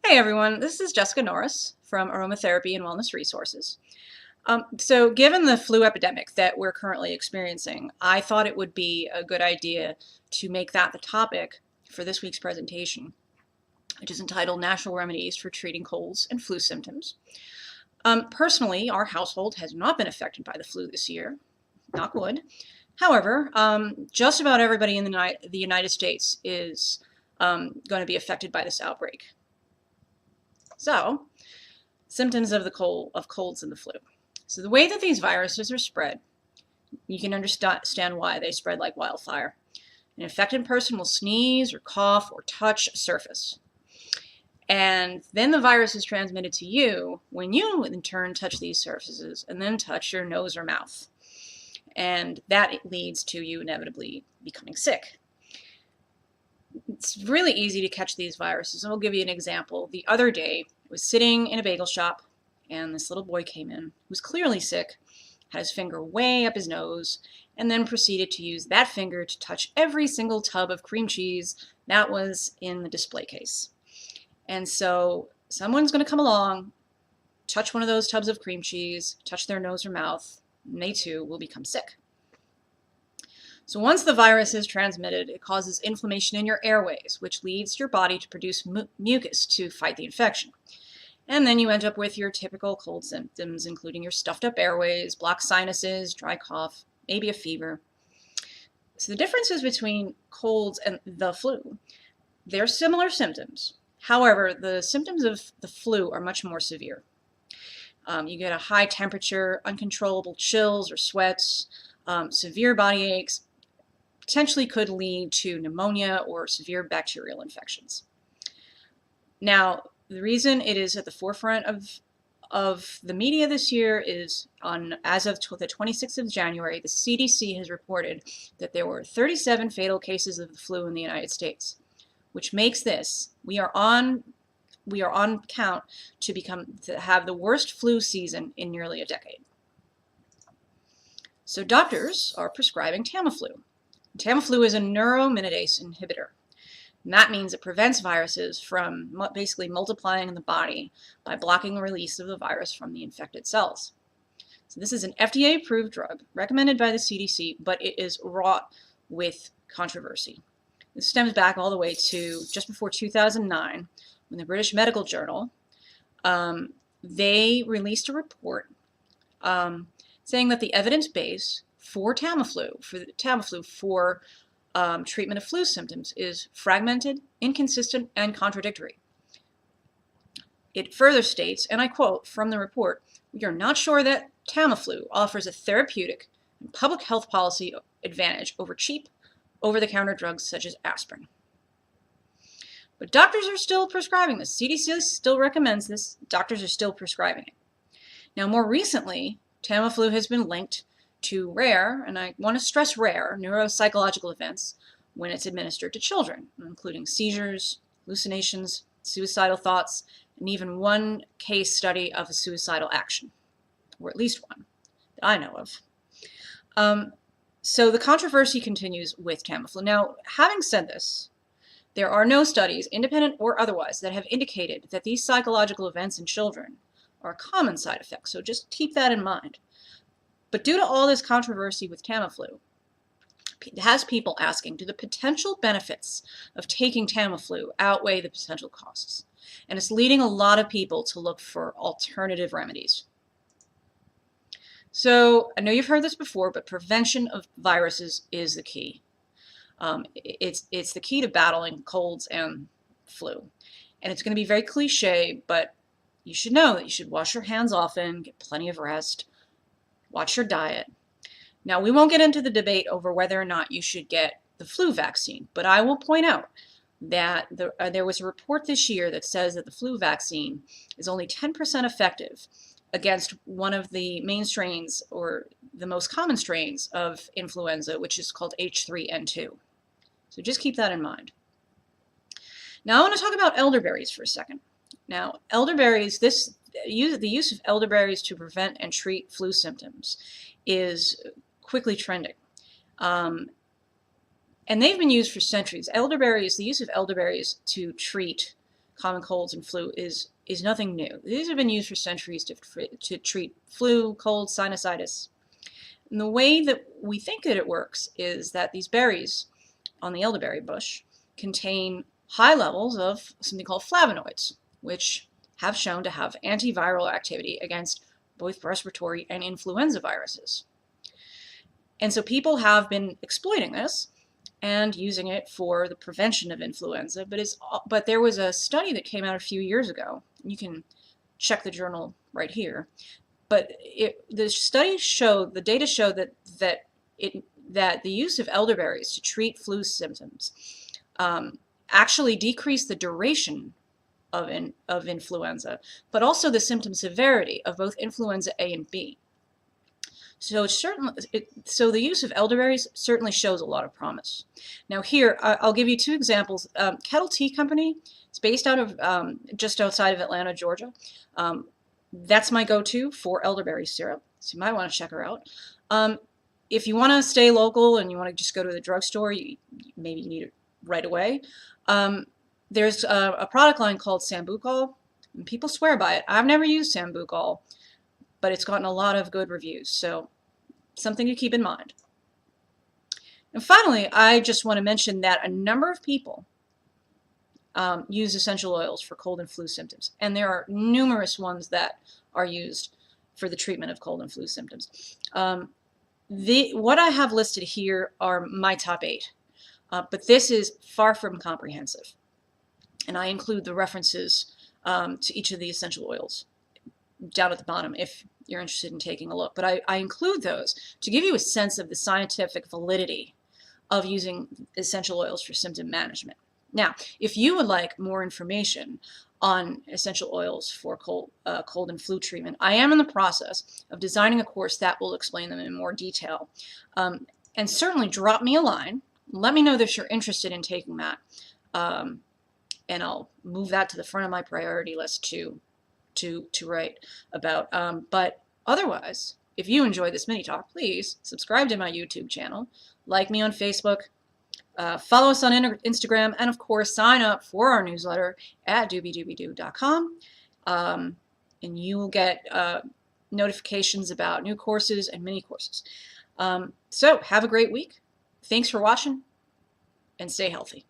Hey everyone, this is Jessica Norris from Aromatherapy and Wellness Resources. So given the flu epidemic that we're currently experiencing, I thought it would be a good idea to make that the topic for this week's presentation, which is entitled Natural Remedies for Treating Colds and Flu Symptoms. Personally, our household has not been affected by the flu this year, knock wood. However, just about everybody in the United States is going to be affected by this outbreak. So, symptoms of colds and the flu. So the way that these viruses are spread, you can understand why they spread like wildfire. An infected person will sneeze or cough or touch a surface. And then the virus is transmitted to you when you in turn touch these surfaces and then touch your nose or mouth. And that leads to you inevitably becoming sick. It's really easy to catch these viruses. I'll give you an example. The other day, I was sitting in a bagel shop, and this little boy came in who was clearly sick, had his finger way up his nose, and then proceeded to use that finger to touch every single tub of cream cheese that was in the display case. And so someone's going to come along, touch one of those tubs of cream cheese, touch their nose or mouth, and they too will become sick. So once the virus is transmitted, it causes inflammation in your airways, which leads your body to produce mucus to fight the infection. And then you end up with your typical cold symptoms, including your stuffed up airways, blocked sinuses, dry cough, maybe a fever. So the differences between colds and the flu, they're similar symptoms. However, the symptoms of the flu are much more severe. You get a high temperature, uncontrollable chills or sweats, severe body aches, potentially could lead to pneumonia or severe bacterial infections. Now, the reason it is at the forefront of the media this year is as of the 26th of January, the CDC has reported that there were 37 fatal cases of the flu in the United States, which makes this, we are on count to have the worst flu season in nearly a decade. So doctors are prescribing Tamiflu. Tamiflu is a neuraminidase inhibitor. And that means it prevents viruses from basically multiplying in the body by blocking the release of the virus from the infected cells. So this is an FDA-approved drug recommended by the CDC, but it is wrought with controversy. This stems back all the way to just before 2009, when the British Medical Journal, they released a report saying that the evidence base for Tamiflu for treatment of flu symptoms is fragmented, inconsistent, and contradictory. It further states, and I quote from the report, "We are not sure that Tamiflu offers a therapeutic and public health policy advantage over cheap, over-the-counter drugs such as aspirin." But doctors are still prescribing this. CDC still recommends this. Doctors are still prescribing it. Now, more recently, Tamiflu has been linked to rare, and I want to stress rare, neuropsychological events when it's administered to children, including seizures, hallucinations, suicidal thoughts, and even one case study of a suicidal action, or at least one that I know of. So the controversy continues with Tamiflu. Now, having said this, there are no studies, independent or otherwise, that have indicated that these psychological events in children are a common side effect, so just keep that in mind. But due to all this controversy with Tamiflu, it has people asking, do the potential benefits of taking Tamiflu outweigh the potential costs? And it's leading a lot of people to look for alternative remedies. So I know you've heard this before, but prevention of viruses is the key. It's the key to battling colds and flu. And it's going to be very cliche, but you should know that you should wash your hands often, get plenty of rest, watch your diet. Now, we won't get into the debate over whether or not you should get the flu vaccine, but I will point out that there was a report this year that says that the flu vaccine is only 10% effective against one of the main strains, or the most common strains of influenza, which is called H3N2. So just keep that in mind. Now, I want to talk about elderberries for a second. Now, elderberries, the use of elderberries to prevent and treat flu symptoms is quickly trending. And they've been used for centuries. The use of elderberries to treat common colds and flu is nothing new. These have been used for centuries to treat flu, cold, sinusitis. And the way that we think that it works is that these berries on the elderberry bush contain high levels of something called flavonoids, which have shown to have antiviral activity against both respiratory and influenza viruses. And so people have been exploiting this and using it for the prevention of influenza, but there was a study that came out a few years ago. You can check the journal right here. But the data showed that the use of elderberries to treat flu symptoms actually decreased the duration of influenza, but also the symptom severity of both influenza A and B. So so the use of elderberries certainly shows a lot of promise. Now here, I'll give you two examples. Kettle Tea Company, it's based out of just outside of Atlanta, Georgia. That's my go-to for elderberry syrup, so you might want to check her out. If you want to stay local and you want to just go to the drugstore, maybe you need it right away. There's a product line called Sambucol, and people swear by it. I've never used Sambucol, but it's gotten a lot of good reviews, so something to keep in mind. And finally, I just want to mention that a number of people use essential oils for cold and flu symptoms, and there are numerous ones that are used for the treatment of cold and flu symptoms. What I have listed here are my top 8, but this is far from comprehensive, and I include the references to each of the essential oils down at the bottom if you're interested in taking a look. But I include those to give you a sense of the scientific validity of using essential oils for symptom management. Now, if you would like more information on essential oils for cold and flu treatment, I am in the process of designing a course that will explain them in more detail. And certainly drop me a line. Let me know that you're interested in taking that. And I'll move that to the front of my priority list to write about. But otherwise, if you enjoyed this mini talk, please subscribe to my YouTube channel, like me on Facebook, follow us on Instagram, and of course sign up for our newsletter at doobiedoobidoo.com, and you will get notifications about new courses and mini courses. So have a great week. Thanks for watching, and stay healthy.